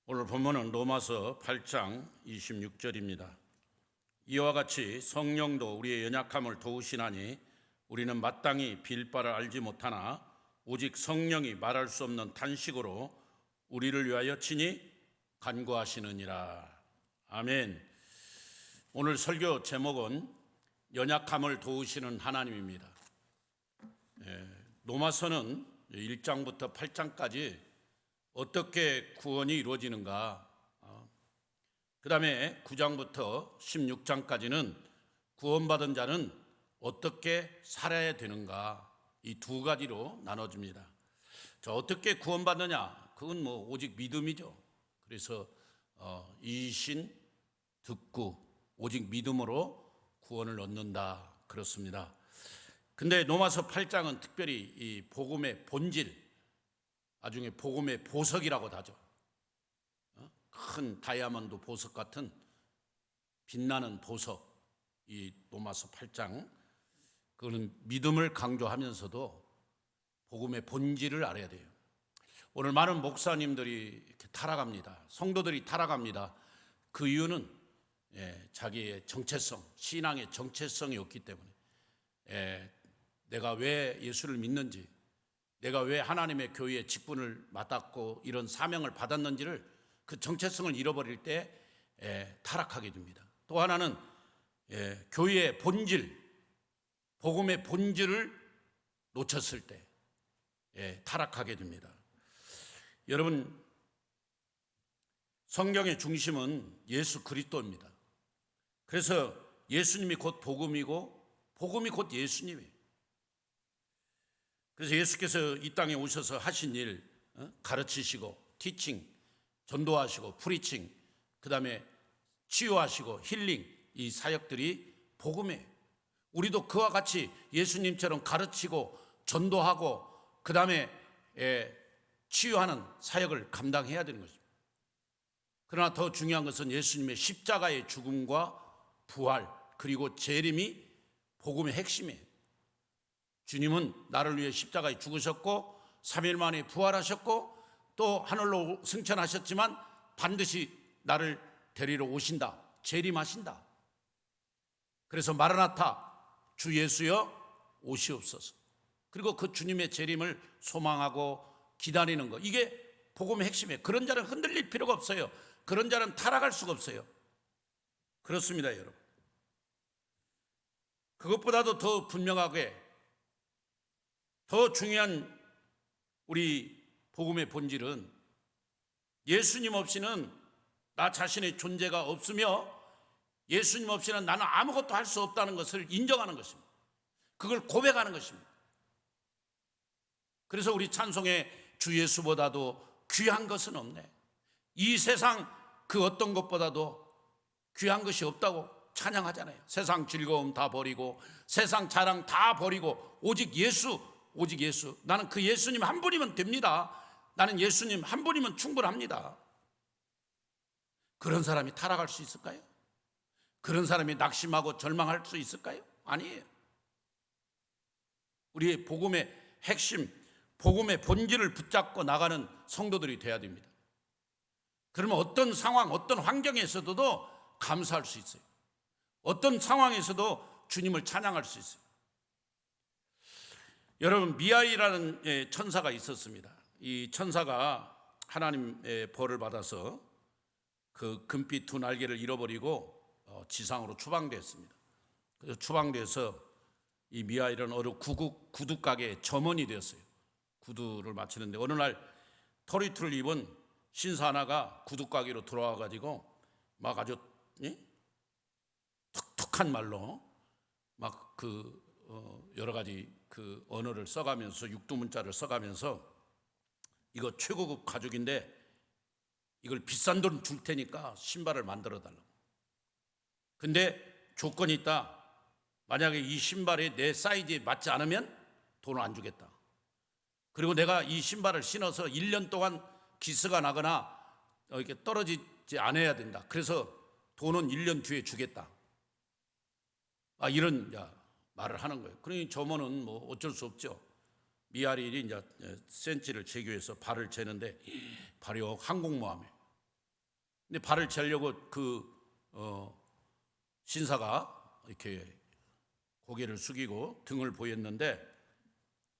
오늘 본문은 로마서 8장 26절입니다. 이와 같이 성령도 우리의 연약함을 도우시나니 우리는 마땅히 빌 바를 알지 못하나 오직 성령이 말할 수 없는 탄식으로 우리를 위하여 친히 간구하시느니라. 아멘. 오늘 설교 제목은 연약함을 도우시는 하나님입니다. 로마서는 1장부터 8장까지 어떻게 구원이 이루어지는가, 그 다음에 9장부터 16장까지는 구원받은 자는 어떻게 살아야 되는가, 이 두 가지로 나눠집니다. 어떻게 구원받느냐? 그건 오직 믿음이죠. 그래서 이신 듣고 오직 믿음으로 구원을 얻는다, 그렇습니다. 근데 로마서 8장은 특별히 이 복음의 본질, 나중에 복음의 보석이라고도 하죠. 큰 다이아몬드 보석 같은 빛나는 보석, 이 로마서 8장, 그거는 믿음을 강조하면서도 복음의 본질을 알아야 돼요. 오늘 많은 목사님들이 이렇게 타락합니다. 성도들이 타락합니다. 그 이유는 자기의 정체성, 신앙의 정체성이 없기 때문에, 내가 왜 예수를 믿는지, 내가 왜 하나님의 교회의 직분을 맡았고 이런 사명을 받았는지를, 그 정체성을 잃어버릴 때 타락하게 됩니다. 또 하나는 교회의 본질, 복음의 본질을 놓쳤을 때 타락하게 됩니다. 여러분, 성경의 중심은 예수 그리스도입니다. 그래서 예수님이 곧 복음이고 복음이 곧 예수님이에요. 그래서 예수께서 이 땅에 오셔서 하신 일, 가르치시고 티칭, 전도하시고 프리칭, 그 다음에 치유하시고 힐링, 이 사역들이 복음이에요. 우리도 그와 같이 예수님처럼 가르치고 전도하고 그 다음에 치유하는 사역을 감당해야 되는 것입니다. 그러나 더 중요한 것은 예수님의 십자가의 죽음과 부활, 그리고 재림이 복음의 핵심이에요. 주님은 나를 위해 십자가에 죽으셨고 3일 만에 부활하셨고 또 하늘로 승천하셨지만 반드시 나를 데리러 오신다, 재림하신다. 그래서 마라나타, 주 예수여 오시옵소서. 그리고 그 주님의 재림을 소망하고 기다리는 것, 이게 복음의 핵심이에요. 그런 자는 흔들릴 필요가 없어요. 그런 자는 타락할 수가 없어요. 그렇습니다, 여러분. 그것보다도 더 분명하게, 더 중요한 우리 복음의 본질은 예수님 없이는 나 자신의 존재가 없으며 예수님 없이는 나는 아무것도 할 수 없다는 것을 인정하는 것입니다. 그걸 고백하는 것입니다. 그래서 우리 찬송에 주 예수보다도 귀한 것은 없네, 이 세상 그 어떤 것보다도 귀한 것이 없다고 찬양하잖아요. 세상 즐거움 다 버리고 세상 자랑 다 버리고 오직 예수, 오직 예수. 나는 그 예수님 한 분이면 됩니다. 나는 예수님 한 분이면 충분합니다. 그런 사람이 타락할 수 있을까요? 그런 사람이 낙심하고 절망할 수 있을까요? 아니에요. 우리의 복음의 핵심, 복음의 본질을 붙잡고 나가는 성도들이 돼야 됩니다. 그러면 어떤 상황, 어떤 환경에서도 감사할 수 있어요. 어떤 상황에서도 주님을 찬양할 수 있어요. 여러분, 미아이라는 천사가 있었습니다. 이 천사가 하나님의 벌을 받아서 그 금빛 두 날개를 잃어버리고 지상으로 추방됐습니다. 그래서 추방돼서 이 미아이는 어느 구두 가게의 점원이 되었어요. 구두를 마치는데 어느 날 토리투를 입은 신사 하나가 구두 가게로 들어와 가지고 막 아주 툭툭한 말로 막 여러 가지 그 언어를 써가면서, 육두문자를 써가면서 이거 최고급 가죽인데 이걸 비싼 돈 줄 테니까 신발을 만들어 달라고. 근데 조건이 있다. 만약에 이 신발이 내 사이즈에 맞지 않으면 돈을 안 주겠다. 그리고 내가 이 신발을 신어서 1년 동안 기스가 나거나 이렇게 떨어지지 않아야 된다. 그래서 돈은 1년 뒤에 주겠다. 이런 말을 하는 거예요. 그러니 점원은 어쩔 수 없죠. 미아리일이 이제 센치를 재규해서 발을 재는데 발이 항공모함이에요. 근데 발을 재려고 신사가 이렇게 고개를 숙이고 등을 보였는데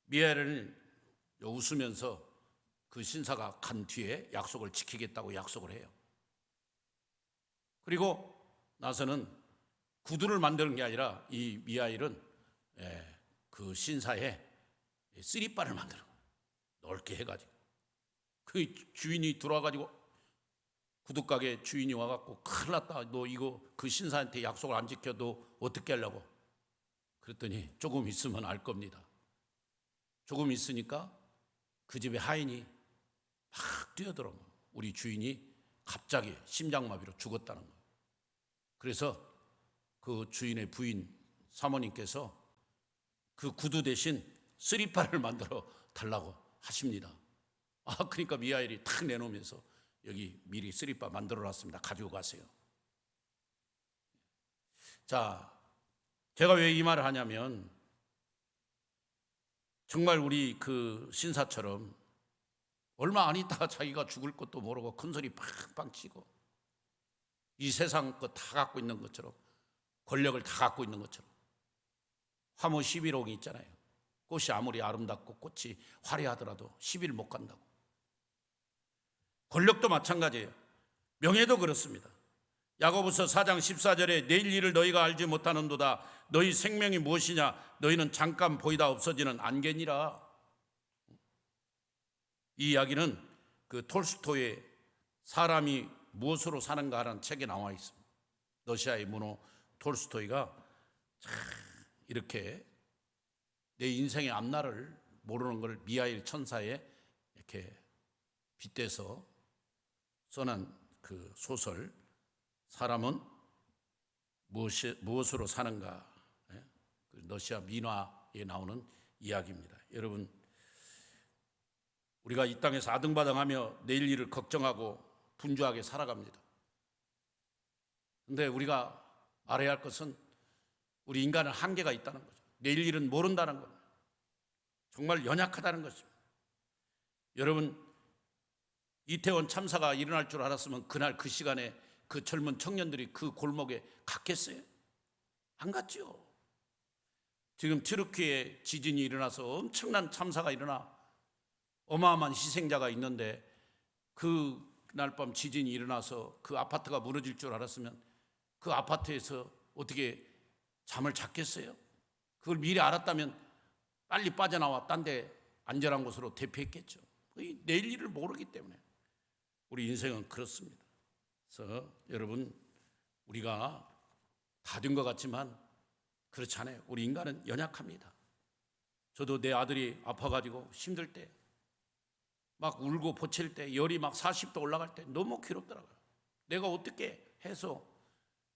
미하엘은 웃으면서 그 신사가 간 뒤에 약속을 지키겠다고 약속을 해요. 그리고 나서는 구두를 만드는 게 아니라 이 미하엘은 그 신사에 쓰리바를 만들어 넓게 해가지고 그 주인이 들어와가지고 구두가게 주인이 와갖고 큰일 났다, 너 이거 그 신사한테 약속을 안 지켜도 어떻게 하려고 그랬더니 조금 있으면 알 겁니다. 조금 있으니까 그 집에 하인이 막 뛰어들어 우리 주인이 갑자기 심장마비로 죽었다는 거예요. 그래서 그 주인의 부인 사모님께서 그 구두 대신 쓰리바를 만들어 달라고 하십니다. 그러니까 미하엘이 탁 내놓으면서 여기 미리 쓰리바 만들어 놨습니다. 가지고 가세요. 자, 제가 왜 이 말을 하냐면 정말 우리 그 신사처럼 얼마 안 있다가 자기가 죽을 것도 모르고 큰소리 팡팡 치고 이 세상 거 다 갖고 있는 것처럼 권력을 다 갖고 있는 것처럼 화무 11홍이 있잖아요. 꽃이 아무리 아름답고 꽃이 화려하더라도 10일 못 간다고. 권력도 마찬가지예요. 명예도 그렇습니다. 야고보서 4장 14절에 내일 일을 너희가 알지 못하는도다. 너희 생명이 무엇이냐? 너희는 잠깐 보이다 없어지는 안개니라. 이 이야기는 그 톨스토이의 사람이 무엇으로 사는가 하는 책에 나와 있습니다. 러시아의 문호 톨스토이가 이렇게 내 인생의 앞날을 모르는 걸 미하엘 천사에 이렇게 빗대서 써난 그 소설 사람은 무엇으로 사는가, 러시아 민화에 나오는 이야기입니다. 여러분, 우리가 이 땅에서 아등바등하며 내일 일을 걱정하고 분주하게 살아갑니다. 그런데 우리가 알아야 할 것은 우리 인간은 한계가 있다는 거죠. 내일 일은 모른다는 겁니다. 정말 연약하다는 것입니다. 여러분, 이태원 참사가 일어날 줄 알았으면 그날 그 시간에 그 젊은 청년들이 그 골목에 갔겠어요? 안 갔죠. 지금 튀르키예 지진이 일어나서 엄청난 참사가 일어나 어마어마한 희생자가 있는데 그날 밤 지진이 일어나서 그 아파트가 무너질 줄 알았으면 그 아파트에서 어떻게 잠을 잤겠어요? 그걸 미리 알았다면 빨리 빠져나와 딴 데 안전한 곳으로 대피했겠죠. 내일 일을 모르기 때문에 우리 인생은 그렇습니다. 그래서 여러분, 우리가 다 된 것 같지만 그렇지 않아요. 우리 인간은 연약합니다. 저도 내 아들이 아파가지고 힘들 때 막 울고 보칠 때 열이 막 40도 올라갈 때 너무 괴롭더라고요. 내가 어떻게 해서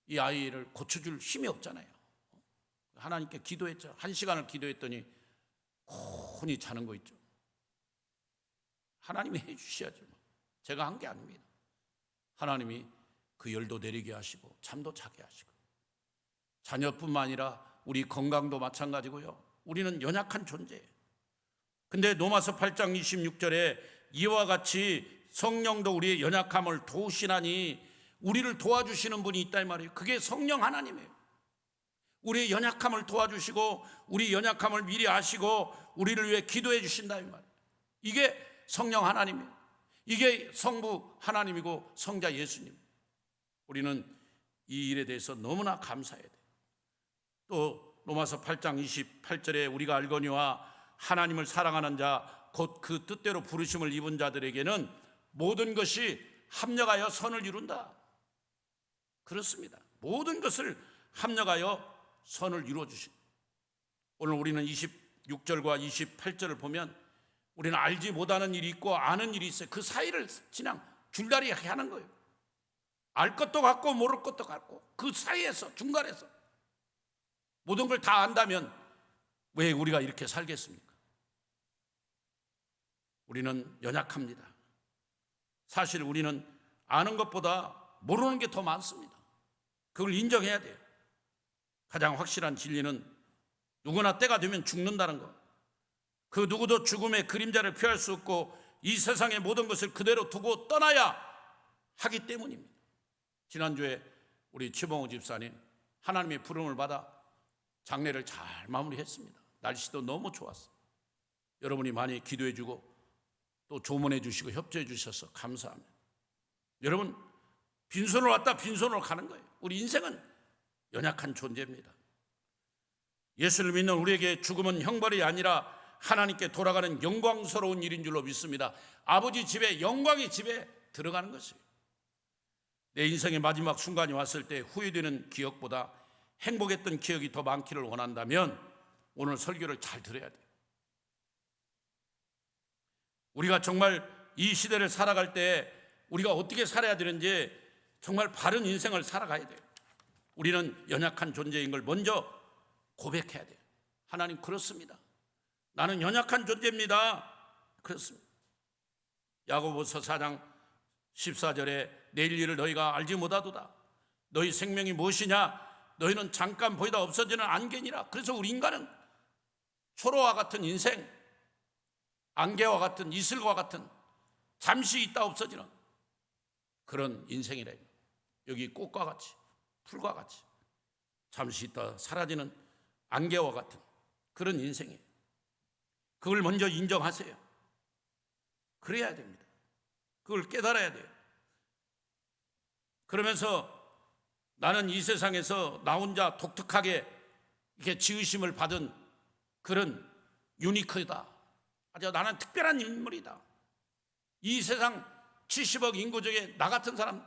이 아이를 고쳐줄 힘이 없잖아요. 하나님께 기도했죠. 1시간을 기도했더니 곤히 자는 거 있죠. 하나님이 해주셔야죠. 제가 한 게 아닙니다. 하나님이 그 열도 내리게 하시고 잠도 자게 하시고 자녀뿐만 아니라 우리 건강도 마찬가지고요. 우리는 연약한 존재예요. 근데 로마서 8장 26절에 이와 같이 성령도 우리의 연약함을 도우시나니 우리를 도와주시는 분이 있다 이 말이에요. 그게 성령 하나님이에요. 우리의 연약함을 도와주시고 우리 연약함을 미리 아시고 우리를 위해 기도해 주신다 이 말이에요. 이게 성령 하나님이에요. 이게 성부 하나님이고 성자 예수님. 우리는 이 일에 대해서 너무나 감사해야 돼요. 또 로마서 8장 28절에 우리가 알거니와 하나님을 사랑하는 자 곧 그 뜻대로 부르심을 입은 자들에게는 모든 것이 합력하여 선을 이룬다. 그렇습니다. 모든 것을 합력하여 선을 이루어 주신. 오늘 우리는 26절과 28절을 보면 우리는 알지 못하는 일이 있고 아는 일이 있어요. 그 사이를 그냥 줄다리 하는 거예요. 알 것도 같고 모를 것도 같고 그 사이에서 중간에서 모든 걸 다 안다면 왜 우리가 이렇게 살겠습니까? 우리는 연약합니다. 사실 우리는 아는 것보다 모르는 게 더 많습니다. 그걸 인정해야 돼요. 가장 확실한 진리는 누구나 때가 되면 죽는다는 것. 그 누구도 죽음의 그림자를 피할 수 없고 이 세상의 모든 것을 그대로 두고 떠나야 하기 때문입니다. 지난주에 우리 최봉호 집사님 하나님의 부름을 받아 장례를 잘 마무리했습니다. 날씨도 너무 좋았어요. 여러분이 많이 기도해 주고 또 조문해 주시고 협조해 주셔서 감사합니다. 여러분, 빈손으로 왔다 빈손으로 가는 거예요. 우리 인생은 연약한 존재입니다. 예수를 믿는 우리에게 죽음은 형벌이 아니라 하나님께 돌아가는 영광스러운 일인 줄로 믿습니다. 아버지 집에, 영광의 집에 들어가는 것이에요. 내 인생의 마지막 순간이 왔을 때 후회되는 기억보다 행복했던 기억이 더 많기를 원한다면 오늘 설교를 잘 들어야 돼요. 우리가 정말 이 시대를 살아갈 때 우리가 어떻게 살아야 되는지 정말 바른 인생을 살아가야 돼요. 우리는 연약한 존재인 걸 먼저 고백해야 돼요. 하나님, 그렇습니다. 나는 연약한 존재입니다. 그렇습니다. 야고보서 4장 14절에 내일 일을 너희가 알지 못하도다. 너희 생명이 무엇이냐? 너희는 잠깐 보이다 없어지는 안개니라. 그래서 우리 인간은 초로와 같은 인생, 안개와 같은, 이슬과 같은 잠시 있다 없어지는 그런 인생이래. 여기 꽃과 같이, 풀과 같이 잠시 있다 사라지는 안개와 같은 그런 인생이에요. 그걸 먼저 인정하세요. 그래야 됩니다. 그걸 깨달아야 돼요. 그러면서 나는 이 세상에서 나 혼자 독특하게 이렇게 지으심을 받은 그런 유니크다. 아주 나는 특별한 인물이다. 이 세상 70억 인구 중에 나 같은 사람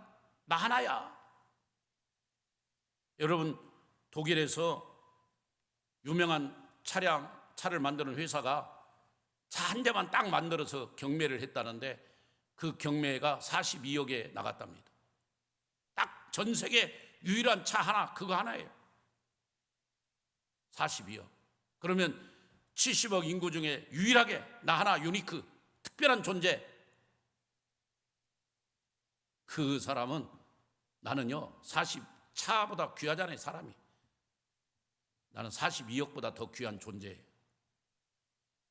나 하나야. 여러분, 독일에서 유명한 차를 만드는 회사가 차 한 대만 딱 만들어서 경매를 했다는데 그 경매가 42억에 나갔답니다. 딱 전 세계 유일한 차 하나, 그거 하나예요. 42억. 그러면 70억 인구 중에 유일하게 나 하나 유니크, 특별한 존재. 그 사람은 나는요, 차보다 귀하잖아요, 사람이. 나는 42억보다 더 귀한 존재예요.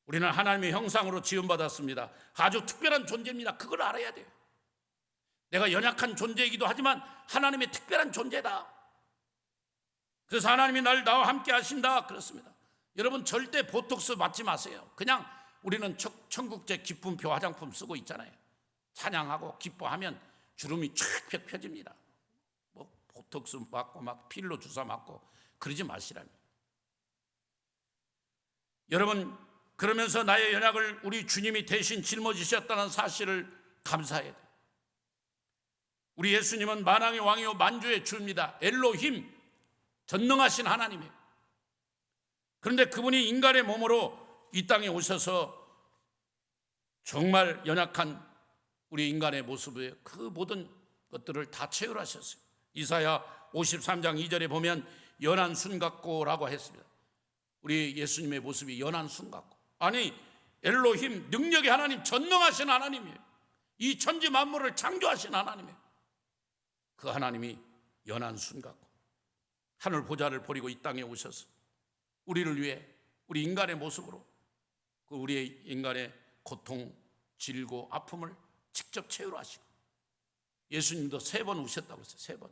우리는 하나님의 형상으로 지음받았습니다. 아주 특별한 존재입니다. 그걸 알아야 돼요. 내가 연약한 존재이기도 하지만 하나님의 특별한 존재다. 그래서 하나님이 나와 함께 하신다. 그렇습니다. 여러분, 절대 보톡스 맞지 마세요. 그냥 우리는 천국제 기쁨표 화장품 쓰고 있잖아요. 찬양하고 기뻐하면 주름이 쫙 펴집니다. 뭐 보톡스 맞고 막 필로 주사 맞고 그러지 마시라며. 여러분, 그러면서 나의 연약을 우리 주님이 대신 짊어지셨다는 사실을 감사해야 돼요. 우리 예수님은 만왕의 왕이요 만주의 주입니다. 엘로힘, 전능하신 하나님이에요. 그런데 그분이 인간의 몸으로 이 땅에 오셔서 정말 연약한 우리 인간의 모습에 그 모든 것들을 다 체휼하셨어요. 이사야 53장 2절에 보면 연한 순 같고라고 했습니다. 우리 예수님의 모습이 연한 순 같고, 아니 엘로힘, 능력의 하나님, 전능하신 하나님이에요. 이 천지 만물을 창조하신 하나님이에요. 그 하나님이 연한 순 같고 하늘 보좌를 버리고 이 땅에 오셔서 우리를 위해 우리 인간의 모습으로 그 우리의 인간의 고통, 질고 아픔을 직접 체휼하시고, 예수님도 3번 우셨다고 했어요. 3번.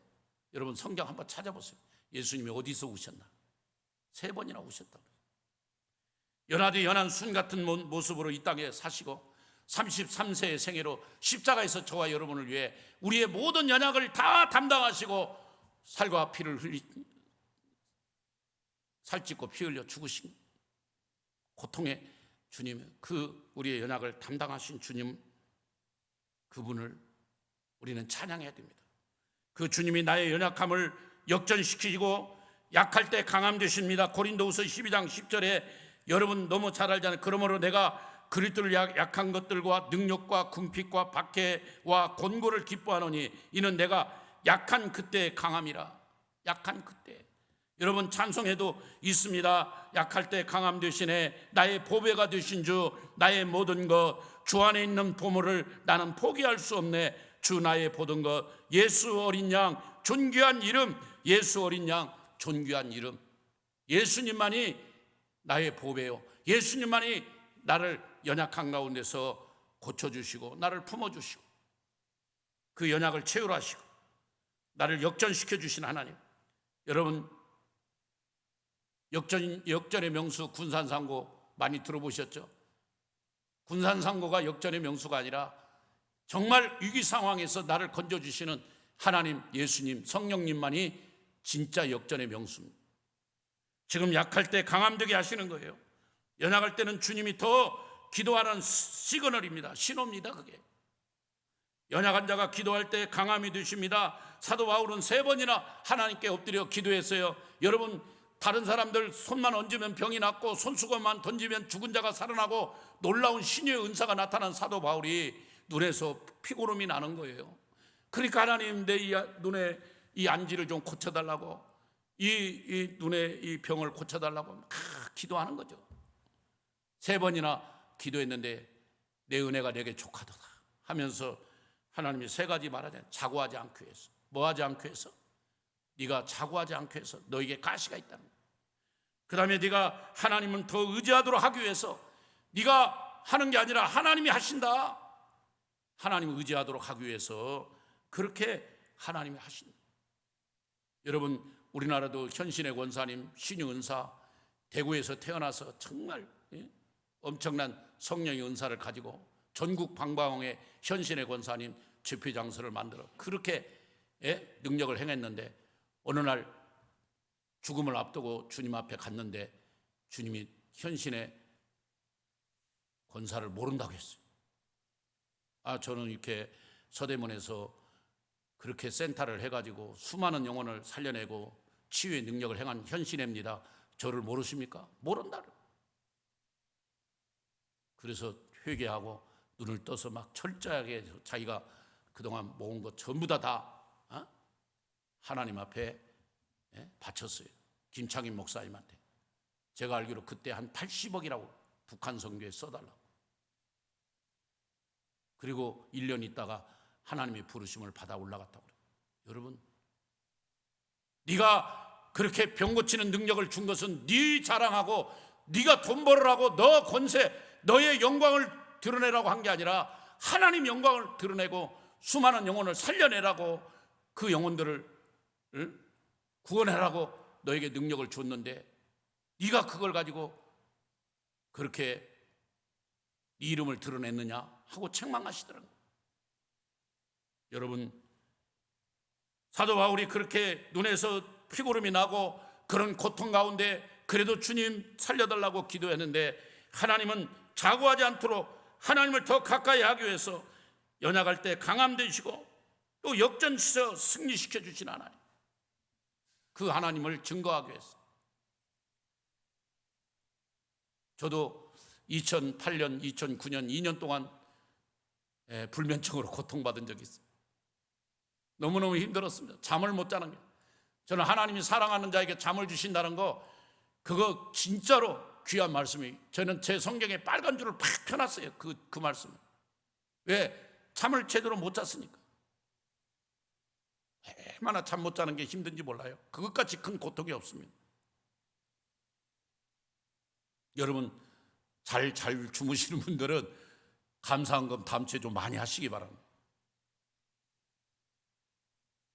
여러분 성경 한번 찾아보세요. 예수님이 어디서 우셨나? 3번이나 우셨다고. 연하되 연한 순 같은 모습으로 이 땅에 사시고 33세의 생애로 십자가에서 저와 여러분을 위해 우리의 모든 연약을 다 담당하시고 살과 피를 살찢고 피 흘려 죽으신 고통의 주님, 그 우리의 연약을 담당하신 주님, 그분을 우리는 찬양해야 됩니다. 그 주님이 나의 연약함을 역전시키고 약할 때 강함 되십니다. 고린도후서 12장 10절에 여러분 너무 잘 알잖아요. 그러므로 내가 그리스도를 약한 것들과 능력과 궁핍과 박해와 곤고를 기뻐하노니 이는 내가 약한 그때의 강함이라. 약한 그때. 여러분 찬송에도 있습니다. 약할 때 강함 되시네. 나의 보배가 되신 주, 나의 모든 것, 주 안에 있는 보물을 나는 포기할 수 없네. 주 나의 모든 것, 예수 어린 양 존귀한 이름, 예수 어린 양 존귀한 이름. 예수님만이 나의 보배요, 예수님만이 나를 연약한 가운데서 고쳐주시고 나를 품어주시고 그 연약을 체휼하시고 나를 역전시켜 주신 하나님. 여러분, 역전의 명수 군산상고 많이 들어보셨죠? 군산상고가 역전의 명수가 아니라 정말 위기 상황에서 나를 건져주시는 하나님, 예수님, 성령님만이 진짜 역전의 명수입니다. 지금 약할 때 강함되게 하시는 거예요. 연약할 때는 주님이 더 기도하는 시그널입니다. 신호입니다. 그게. 연약한 자가 기도할 때 강함이 되십니다. 사도 바울은 3번이나 하나님께 엎드려 기도했어요. 여러분, 다른 사람들 손만 얹으면 병이 낫고 손수건만 던지면 죽은 자가 살아나고 놀라운 신유의 은사가 나타난 사도 바울이 눈에서 피고름이 나는 거예요. 그러니까 하나님, 내 눈에 이 안지를 좀 고쳐달라고, 이 눈에 이 병을 고쳐달라고 막 기도하는 거죠. 3번이나 기도했는데 내 은혜가 내게 족하도다 하면서 하나님이 3가지 말하잖아요. 자고하지 않기 위해서. 뭐 하지 않기 위해서? 네가 자고하지 않기 위해서 너에게 가시가 있다는 거예요. 그 다음에 네가 하나님을 더 의지하도록 하기 위해서, 네가 하는 게 아니라 하나님이 하신다. 하나님을 의지하도록 하기 위해서 그렇게 하나님이 하신다. 여러분, 우리나라도 현신의 권사님, 신유은사, 대구에서 태어나서 정말 엄청난 성령의 은사를 가지고 전국 방방에 현신의 권사님 집회장소를 만들어 그렇게 능력을 행했는데, 어느 날 죽음을 앞두고 주님 앞에 갔는데 주님이 현신의 권사를 모른다고 했어요. 저는 이렇게 서대문에서 그렇게 센터를 해가지고 수많은 영혼을 살려내고 치유의 능력을 행한 현신입니다. 저를 모르십니까? 모른다. 그래서 회개하고 눈을 떠서 막 철저하게 자기가 그동안 모은 것 전부 다 하나님 앞에 바쳤어요. 김창인 목사님한테. 제가 알기로 그때 한 80억이라고 북한 선교에 써달라고. 그리고 1년 있다가 하나님의 부르심을 받아 올라갔다고 그래요. 여러분, 네가 그렇게 병 고치는 능력을 준 것은 네 자랑하고 네가 돈 벌으라고 너 권세, 너의 영광을 드러내라고 한 게 아니라 하나님 영광을 드러내고 수많은 영혼을 살려내라고, 그 영혼들을 구원하라고 너에게 능력을 줬는데 네가 그걸 가지고 그렇게 네 이름을 드러냈느냐 하고 책망하시더라고요. 여러분, 사도 바울이 그렇게 눈에서 피고름이 나고 그런 고통 가운데 그래도 주님 살려달라고 기도했는데, 하나님은 자고하지 않도록 하나님을 더 가까이 하기 위해서 연약할 때 강함 되시고 또 역전시켜 승리시켜 주신 하나님, 그 하나님을 증거하기 위해서. 저도 2008년, 2009년 2년 동안 불면증으로 고통받은 적이 있어요. 너무너무 힘들었습니다. 잠을 못 자는 게. 저는 하나님이 사랑하는 자에게 잠을 주신다는 거, 그거 진짜로 귀한 말씀이, 저는 제 성경에 빨간 줄을 팍 펴놨어요. 그 말씀을. 왜? 잠을 제대로 못 잤으니까. 얼마나 잠 못 자는 게 힘든지 몰라요. 그것같이 큰 고통이 없습니다. 여러분, 잘 주무시는 분들은 감사한금 다음 주에 좀 많이 하시기 바랍니다.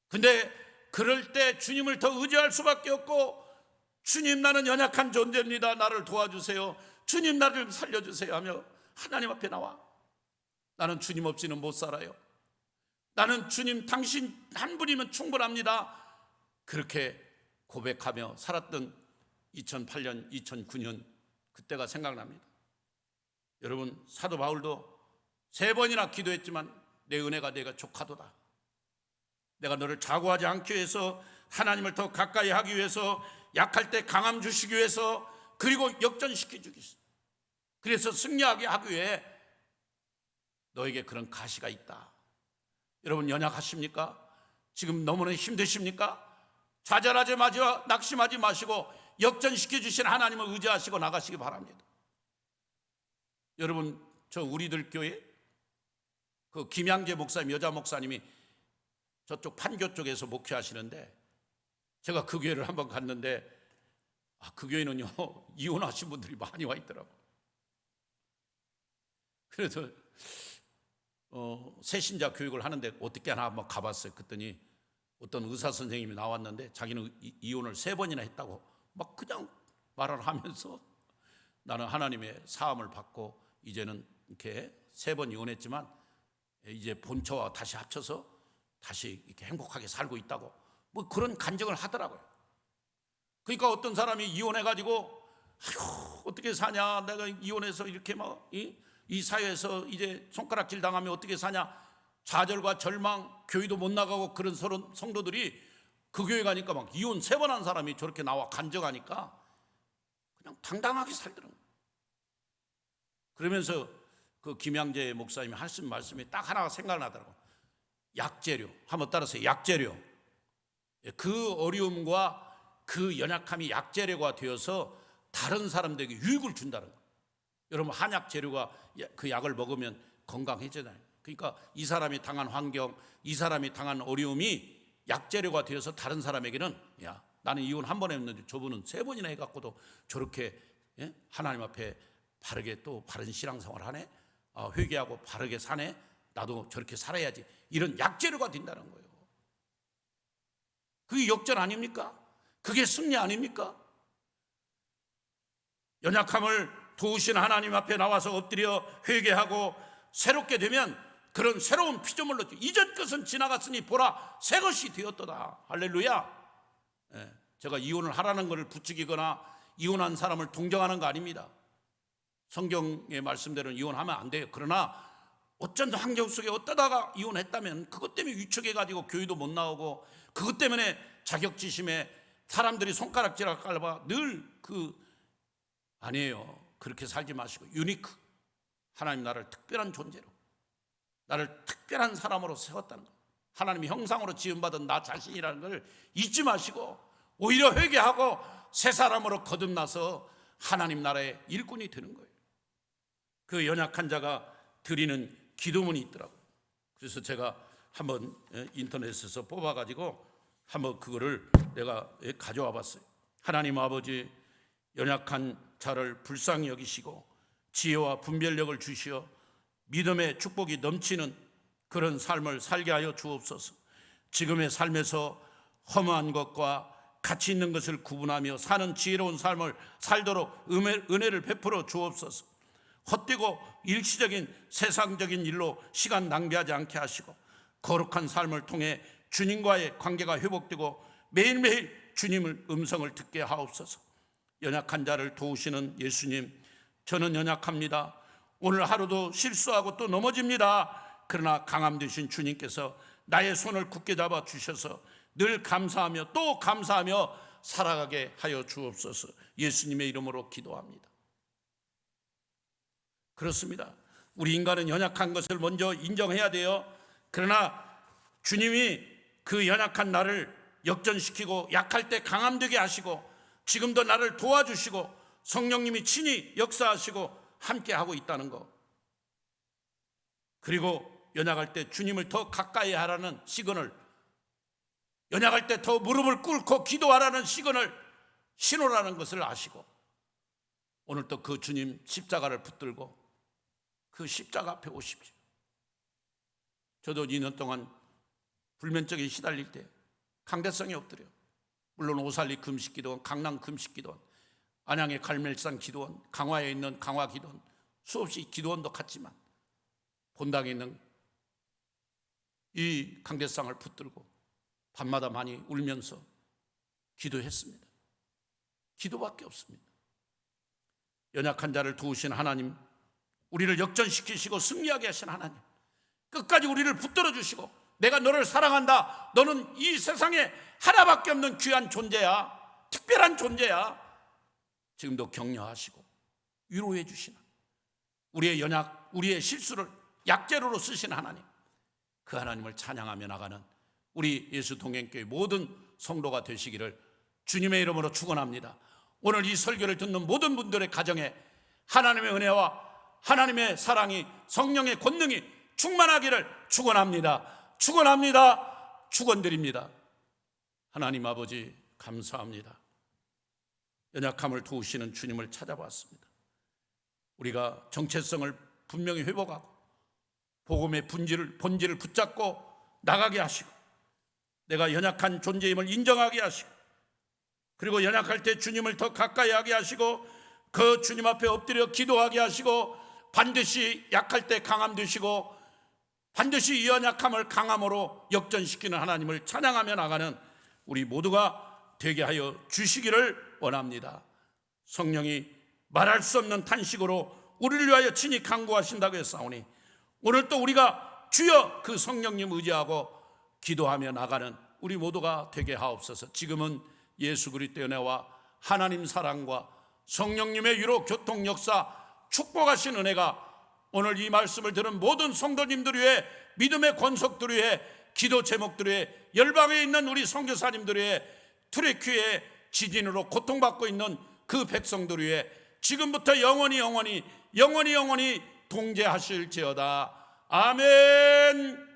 근데 그럴 때 주님을 더 의지할 수밖에 없고, 주님, 나는 연약한 존재입니다. 나를 도와주세요. 주님, 나를 살려주세요 하며 하나님 앞에 나와. 나는 주님 없이는 못 살아요. 나는 주님, 당신 한 분이면 충분합니다. 그렇게 고백하며 살았던 2008년, 2009년 그때가 생각납니다. 여러분, 사도 바울도 3번이나 기도했지만 내 은혜가 내가 족하도다. 내가 너를 자고하지 않기 위해서, 하나님을 더 가까이 하기 위해서, 약할 때 강함 주시기 위해서, 그리고 역전시켜 주기 위해서, 그래서 승리하게 하기 위해 너에게 그런 가시가 있다. 여러분, 연약하십니까? 지금 너무나 힘드십니까? 좌절하지 마시고 낙심하지 마시고 역전시켜 주신 하나님을 의지하시고 나가시기 바랍니다. 여러분, 저 우리들 교회 그 김양재 목사님, 여자 목사님이 저쪽 판교 쪽에서 목회하시는데, 제가 그 교회를 한번 갔는데 그 교회는요 이혼하신 분들이 많이 와 있더라고요. 그래서 새신자 교육을 하는데 어떻게 하나 한번 가봤어요. 그랬더니 어떤 의사 선생님이 나왔는데 자기는 이혼을 3번이나 했다고 막 그냥 말을 하면서 나는 하나님의 사함을 받고 이제는 이렇게 3번 이혼했지만 이제 본처와 다시 합쳐서 다시 이렇게 행복하게 살고 있다고 뭐 그런 간증을 하더라고요. 그러니까 어떤 사람이 이혼해가지고 아휴 어떻게 사냐, 내가 이혼해서 이렇게 막 이 사회에서 이제 손가락질 당하면 어떻게 사냐, 좌절과 절망, 교회도 못 나가고 그런 성도들이 그 교회 가니까 막 이혼 3번 한 사람이 저렇게 나와 간증하니까 그냥 당당하게 살더라고요. 그러면서 그 김양재 목사님이 하신 말씀이 딱 하나가 생각나더라고요. 약재료, 한번 따라서 약재료. 그 어려움과 그 연약함이 약재료가 되어서 다른 사람들에게 유익을 준다는 거예요. 여러분 한약 재료가 그 약을 먹으면 건강해지잖아요. 그러니까 이 사람이 당한 환경, 이 사람이 당한 어려움이 약재료가 되어서 다른 사람에게는 야 나는 이혼 1번 했는데 저분은 3번이나 해갖고도 저렇게 하나님 앞에 바르게 또 바른 신앙생활 하네, 회개하고 바르게 사네, 나도 저렇게 살아야지, 이런 약재료가 된다는 거예요. 그게 역전 아닙니까? 그게 승리 아닙니까? 연약함을 도우신 하나님 앞에 나와서 엎드려 회개하고 새롭게 되면 그런 새로운 피조물로 이전 것은 지나갔으니 보라 새 것이 되었도다. 할렐루야. 제가 이혼을 하라는 것을 부추기거나 이혼한 사람을 동정하는 거 아닙니다. 성경의 말씀대로는 이혼하면 안 돼요. 그러나 어쩐 환경 속에 어떠다가 이혼했다면 그것 때문에 위축해가지고 교회도 못 나오고 그것 때문에 자격지심에 사람들이 손가락질할 깔봐 늘 아니에요. 그렇게 살지 마시고 유니크, 하나님 나를 특별한 존재로, 나를 특별한 사람으로 세웠다는 것, 하나님의 형상으로 지음받은 나 자신이라는 걸 잊지 마시고 오히려 회개하고 새 사람으로 거듭나서 하나님 나라의 일꾼이 되는 거예요. 그 연약한 자가 드리는 기도문이 있더라고요. 그래서 제가 한번 인터넷에서 뽑아가지고 한번 그거를 내가 가져와 봤어요. 하나님 아버지, 연약한 자를 불쌍히 여기시고 지혜와 분별력을 주시어 믿음의 축복이 넘치는 그런 삶을 살게 하여 주옵소서. 지금의 삶에서 허무한 것과 가치 있는 것을 구분하며 사는 지혜로운 삶을 살도록 은혜를 베풀어 주옵소서. 헛되고 일시적인 세상적인 일로 시간 낭비하지 않게 하시고 거룩한 삶을 통해 주님과의 관계가 회복되고 매일매일 주님의 음성을 듣게 하옵소서. 연약한 자를 도우시는 예수님, 저는 연약합니다. 오늘 하루도 실수하고 또 넘어집니다. 그러나 강함 되신 주님께서 나의 손을 굳게 잡아 주셔서 늘 감사하며 또 감사하며 살아가게 하여 주옵소서. 예수님의 이름으로 기도합니다. 그렇습니다. 우리 인간은 연약한 것을 먼저 인정해야 돼요. 그러나 주님이 그 연약한 나를 역전시키고 약할 때 강함되게 하시고 지금도 나를 도와주시고 성령님이 친히 역사하시고 함께하고 있다는 것, 그리고 연약할 때 주님을 더 가까이 하라는 시그널, 연약할 때 더 무릎을 꿇고 기도하라는 시그널, 신호라는 것을 아시고 오늘 또 그 주님 십자가를 붙들고 그 십자가 앞에 오십시오. 저도 2년 동안 불면증에 시달릴 때 강대성에 엎드려, 물론 오살리 금식기도원, 강남 금식기도원, 안양의 갈멜산 기도원, 강화에 있는 강화 기도원, 수없이 기도원도 갔지만 본당에 있는 이 강대상을 붙들고 밤마다 많이 울면서 기도했습니다. 기도밖에 없습니다. 연약한 자를 도우신 하나님, 우리를 역전시키시고 승리하게 하신 하나님, 끝까지 우리를 붙들어 주시고 내가 너를 사랑한다, 너는 이 세상에 하나밖에 없는 귀한 존재야, 특별한 존재야, 지금도 격려하시고 위로해 주시는, 우리의 연약, 우리의 실수를 약재료로 쓰신 하나님, 그 하나님을 찬양하며 나가는 우리 예수 동행교회 모든 성도가 되시기를 주님의 이름으로 축원합니다. 오늘 이 설교를 듣는 모든 분들의 가정에 하나님의 은혜와 하나님의 사랑이, 성령의 권능이 충만하기를 축원합니다. 축원합니다. 축원드립니다. 하나님 아버지 감사합니다. 연약함을 도우시는 주님을 찾아봤습니다. 우리가 정체성을 분명히 회복하고 복음의 본질을 붙잡고 나가게 하시고 내가 연약한 존재임을 인정하게 하시고, 그리고 연약할 때 주님을 더 가까이 하게 하시고, 그 주님 앞에 엎드려 기도하게 하시고, 반드시 약할 때 강함 되시고, 반드시 이 연약함을 강함으로 역전시키는 하나님을 찬양하며 나가는 우리 모두가 되게 하여 주시기를 원합니다. 성령이 말할 수 없는 탄식으로 우리를 위하여 친히 간구하신다고 했사오니, 오늘 또 우리가 주여 그 성령님 의지하고 기도하며 나가는 우리 모두가 되게 하옵소서. 지금은 예수 그리스도의 은혜와 하나님 사랑과 성령님의 유로 교통 역사 축복하신 은혜가 오늘 이 말씀을 들은 모든 성도님들 위해, 믿음의 권속들 위해, 기도 제목들 위해, 열방에 있는 우리 선교사님들 위해, 투레큐의 지진으로 고통받고 있는 그 백성들 위해 지금부터 영원히 동재하실지어다. 아멘.